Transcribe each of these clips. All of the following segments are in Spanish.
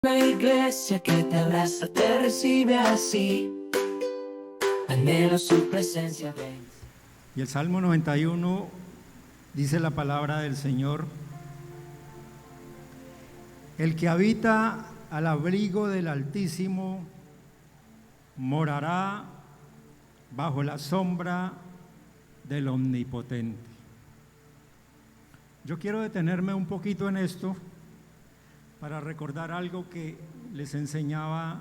Una iglesia que te abraza, te recibe así. Anhelo su presencia. Ven. Y el Salmo 91 dice la palabra del Señor: el que habita al abrigo del Altísimo morará bajo la sombra del Omnipotente. Yo quiero detenerme un poquito en esto para recordar algo que les enseñaba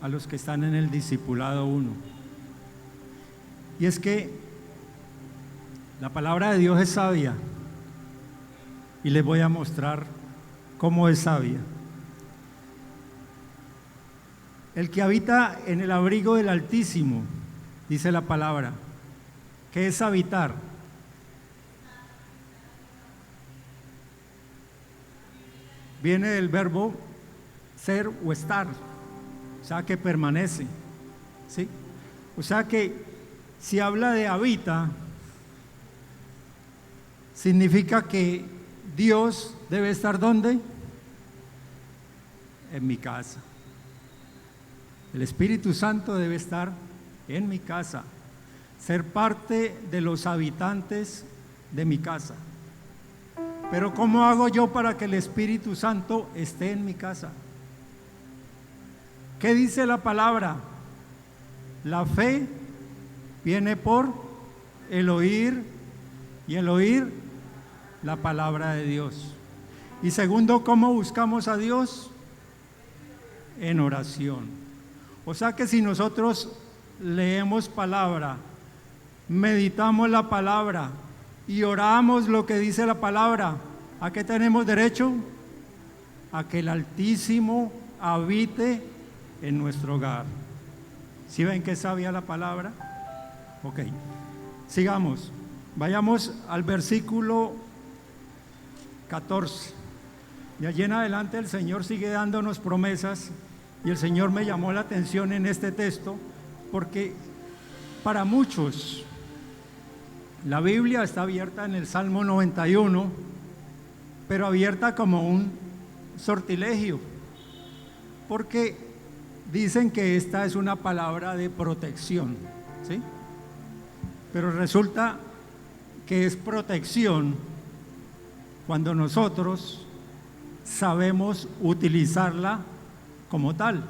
a los que están en el Discipulado 1. Y es que la palabra de Dios es sabia, y les voy a mostrar cómo es sabia. El que habita en el abrigo del Altísimo, dice la palabra. ¿Qué es habitar? Viene del verbo ser o estar, o sea que permanece, ¿sí? O sea que si habla de habita, significa que Dios debe estar ¿dónde? En mi casa. El Espíritu Santo debe estar en mi casa, ser parte de los habitantes de mi casa. Pero ¿cómo hago yo para que el Espíritu Santo esté en mi casa? ¿Qué dice la palabra? La fe viene por el oír, y el oír la palabra de Dios. Y segundo, ¿cómo buscamos a Dios? En oración. O sea que si nosotros leemos palabra, meditamos la palabra y oramos lo que dice la palabra, ¿a qué tenemos derecho? A que el Altísimo habite en nuestro hogar. ¿Sí ven que sabia la palabra? Ok, sigamos. Vayamos al versículo 14. De allí en adelante el Señor sigue dándonos promesas, y el Señor me llamó la atención en este texto porque para muchos la Biblia está abierta en el Salmo 91, pero abierta como un sortilegio, porque dicen que esta es una palabra de protección, ¿sí? Pero resulta que es protección cuando nosotros sabemos utilizarla como tal.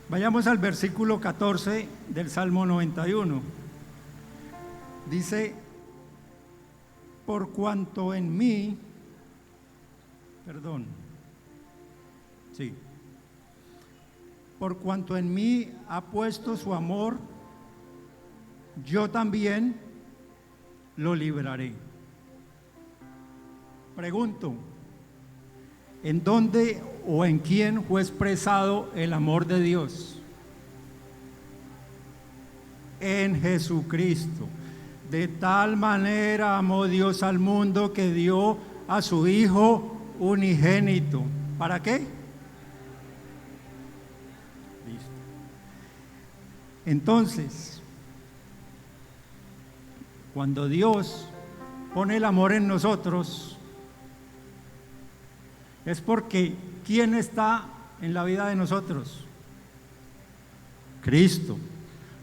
Vayamos al versículo 14 del Salmo 91. Dice: por cuanto en mí, por cuanto en mí ha puesto su amor, yo también lo libraré. Pregunto, ¿en dónde o en quién fue expresado el amor de Dios? En Jesucristo. De tal manera amó Dios al mundo que dio a su Hijo unigénito. ¿Para qué? Listo. Entonces, cuando Dios pone el amor en nosotros, es porque ¿quién está en la vida de nosotros? Cristo.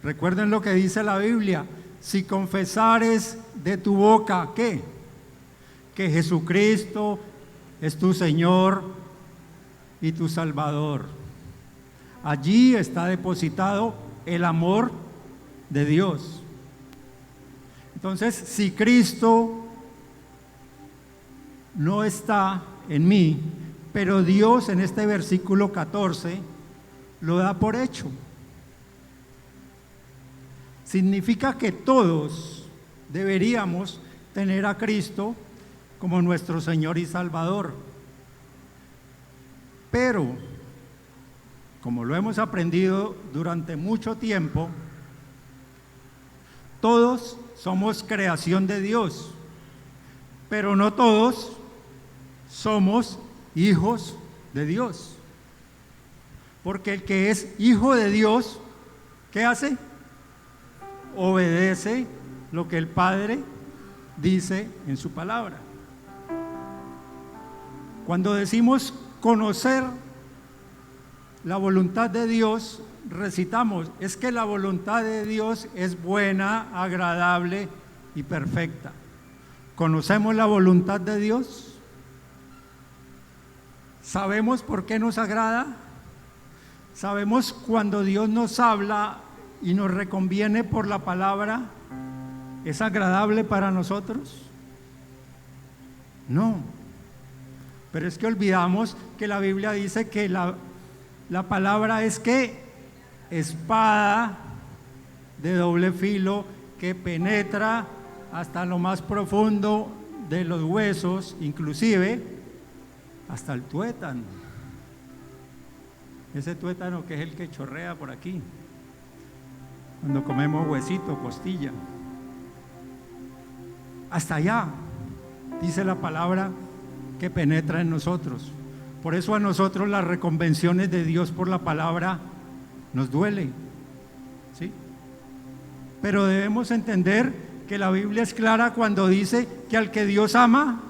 Recuerden lo que dice la Biblia: si confesares de tu boca, ¿qué? Que Jesucristo es tu Señor y tu Salvador. Allí está depositado el amor de Dios. Entonces, si Cristo no está en mí, pero Dios en este versículo 14 lo da por hecho, significa que todos deberíamos tener a Cristo como nuestro Señor y Salvador. Pero, como lo hemos aprendido durante mucho tiempo, todos somos creación de Dios, pero no todos somos hijos de Dios. Porque el que es hijo de Dios, ¿qué hace? Obedece lo que el Padre dice en su palabra. Cuando decimos conocer la voluntad de Dios, recitamos, es que la voluntad de Dios es buena, agradable y perfecta. ¿Conocemos la voluntad de Dios? ¿Sabemos por qué nos agrada? ¿Sabemos cuando Dios nos habla y nos reconviene por la palabra, es agradable para nosotros? No. Pero es que olvidamos que la Biblia dice que la palabra es que espada de doble filo que penetra hasta lo más profundo de los huesos, inclusive hasta el tuétano. Ese tuétano que es el que chorrea por aquí, cuando comemos huesito, costilla. Hasta allá, dice la palabra, que penetra en nosotros. Por eso a nosotros las reconvenciones de Dios por la palabra nos duele, ¿sí? Pero debemos entender que la Biblia es clara cuando dice que al que Dios ama,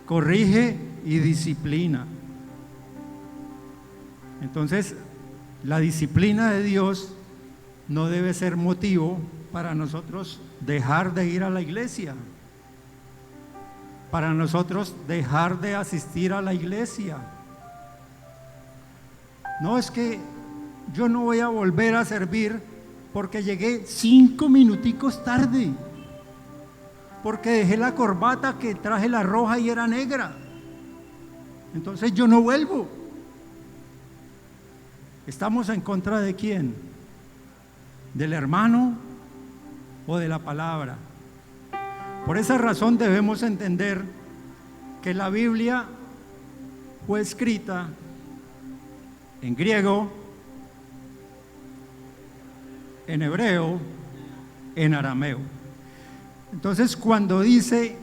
corrige y disciplina. Entonces, la disciplina de Dios no debe ser motivo para nosotros dejar de ir a la iglesia, para nosotros dejar de asistir a la iglesia. No, es que yo no voy a volver a servir porque llegué 5 minuticos tarde, porque dejé la corbata que traje la roja y era negra, entonces yo no vuelvo. ¿Estamos en contra de quién? ¿Del hermano o de la palabra? Por esa razón debemos entender que la Biblia fue escrita en griego, en hebreo, en arameo. Entonces, cuando dice,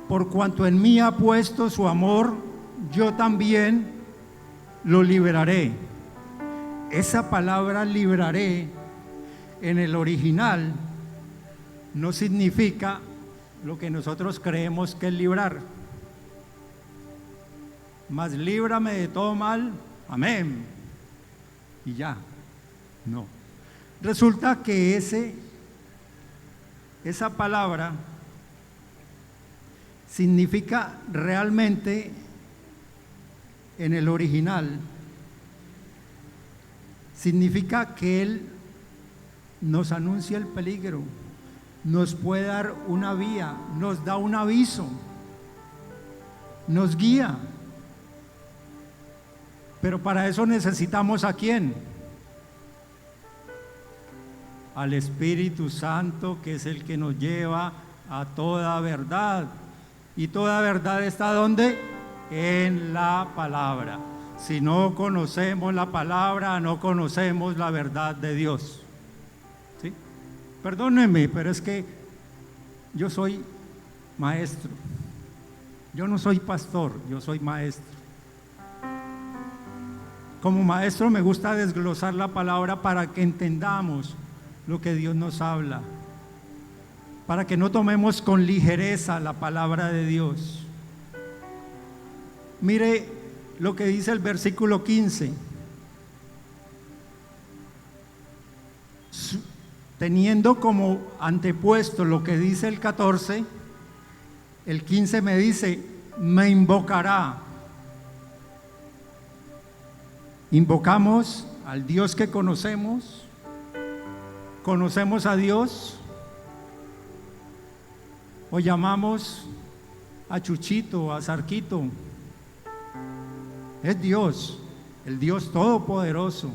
por cuanto en mí ha puesto su amor, yo también lo liberaré. Esa palabra libraré en el original no significa lo que nosotros creemos que es librar. Mas líbrame de todo mal, amén. Y ya, no. Resulta que esa palabra significa realmente en el original, significa que Él nos anuncia el peligro, nos puede dar una vía, nos da un aviso, nos guía. Pero para eso necesitamos ¿a quién? Al Espíritu Santo, que es el que nos lleva a toda verdad. ¿Y toda verdad está ¿dónde? En la palabra. Si no conocemos la palabra, no conocemos la verdad de Dios. ¿Sí? Perdónenme, pero es que yo soy maestro. Yo no soy pastor, yo soy maestro. Como maestro me gusta desglosar la palabra para que entendamos lo que Dios nos habla, para que no tomemos con ligereza la palabra de Dios. Mire lo que dice el versículo 15. Teniendo como antepuesto lo que dice el 14, el 15 me dice, me invocará. Invocamos al Dios que conocemos. ¿Conocemos a Dios? ¿O llamamos a Chuchito, a Zarquito? Es Dios, el Dios todopoderoso,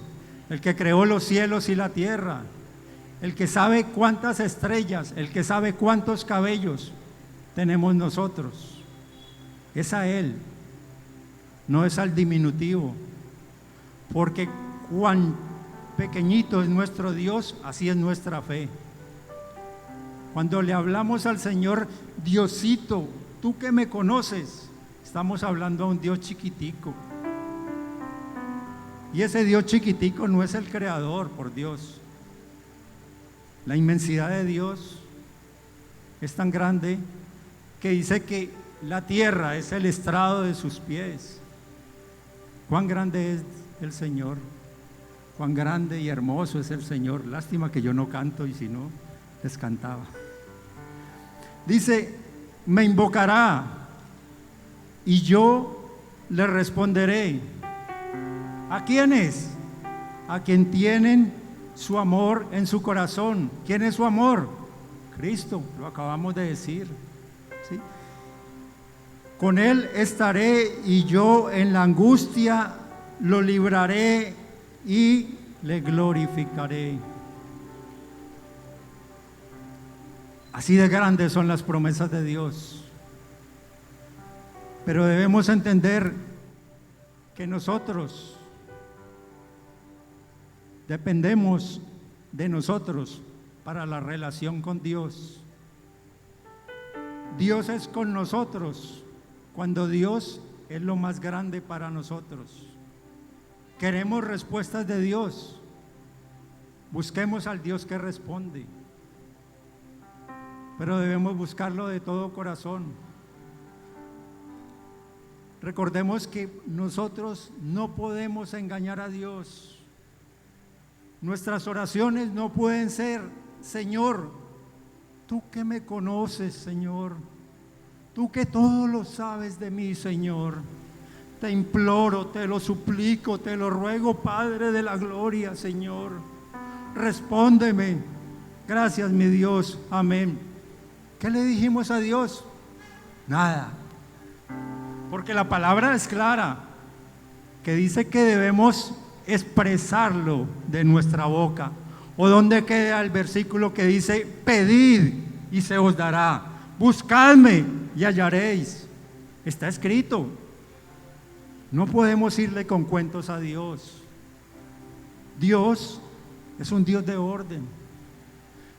el que creó los cielos y la tierra, el que sabe cuántas estrellas, el que sabe cuántos cabellos tenemos nosotros. Es a Él, no es al diminutivo, porque cuán pequeñito es nuestro Dios, así es nuestra fe. Cuando le hablamos al Señor, Diosito, tú que me conoces, estamos hablando a un Dios chiquitico. Y ese Dios chiquitico no es el creador, por Dios. La inmensidad de Dios es tan grande que dice que La tierra es el estrado de sus pies. Cuán grande es el Señor, cuán grande y hermoso es el Señor. Lástima que yo no canto, y si no, les cantaba. Dice, me invocará y yo le responderé. ¿A quiénes? A quien tienen su amor en su corazón. ¿Quién es su amor? Cristo, lo acabamos de decir, ¿sí? Con Él estaré y yo en la angustia lo libraré y le glorificaré. Así de grandes son las promesas de Dios. Pero debemos entender que nosotros dependemos de nosotros para la relación con Dios. Dios es con nosotros cuando Dios es lo más grande para nosotros. Queremos respuestas de Dios. Busquemos al Dios que responde. Pero debemos buscarlo de todo corazón. Recordemos que nosotros no podemos engañar a Dios. Nuestras oraciones no pueden ser: Señor, tú que me conoces, Señor, tú que todo lo sabes de mí, Señor, te imploro, te lo suplico, te lo ruego, Padre de la gloria, Señor, respóndeme. Gracias, mi Dios, amén. ¿Qué le dijimos a Dios? Nada, porque la palabra es clara, que dice que debemos expresarlo de nuestra boca. ¿O dónde queda el versículo que dice: pedid y se os dará, buscadme y hallaréis? Está escrito. No podemos irle con cuentos a Dios. Dios es un Dios de orden.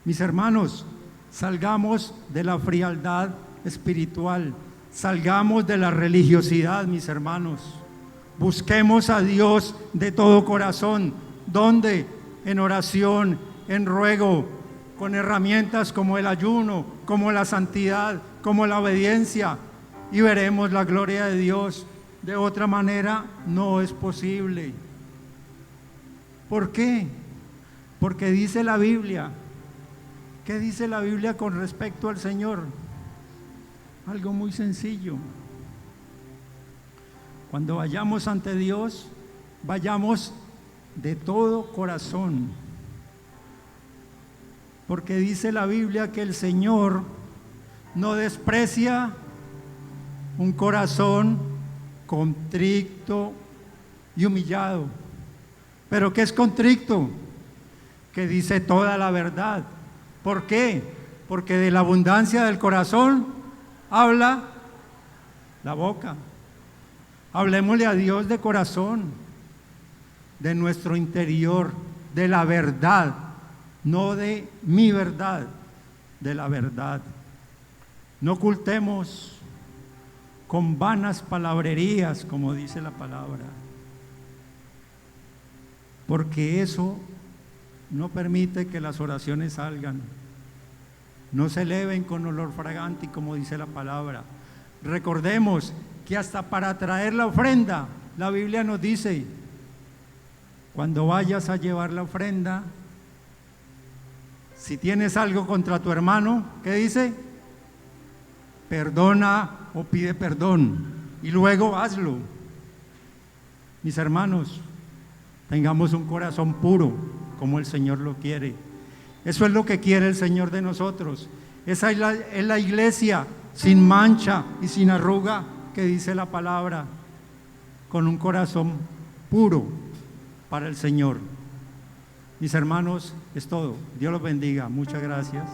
Mis hermanos, salgamos de la frialdad espiritual, salgamos de la religiosidad, mis hermanos. Busquemos a Dios de todo corazón. ¿Dónde? En oración, en ruego, con herramientas como el ayuno, como la santidad, como la obediencia, y veremos la gloria de Dios. De otra manera no es posible. ¿Por qué? Porque dice la Biblia. ¿Qué dice la Biblia con respecto al Señor? Algo muy sencillo. Cuando vayamos ante Dios, vayamos de todo corazón, porque dice la Biblia que el Señor no desprecia un corazón contrito y humillado. ¿Pero qué es contrito? Que dice toda la verdad. ¿Por qué? Porque de la abundancia del corazón habla la boca. Hablemosle a Dios de corazón, de nuestro interior, de la verdad, no de mi verdad, de la verdad. No ocultemos con vanas palabrerías, como dice la palabra, porque eso no permite que las oraciones salgan. No se eleven con olor fragante, como dice la palabra. Recordemos que hasta para traer la ofrenda, la Biblia nos dice: cuando vayas a llevar la ofrenda, si tienes algo contra tu hermano, ¿qué dice? Perdona o pide perdón y luego hazlo. Mis hermanos, tengamos un corazón puro como el Señor lo quiere. Eso es lo que quiere el Señor de nosotros. Esa es la iglesia sin mancha y sin arruga que dice la palabra, con un corazón puro para el Señor. Mis hermanos, es todo. Dios los bendiga. Muchas gracias.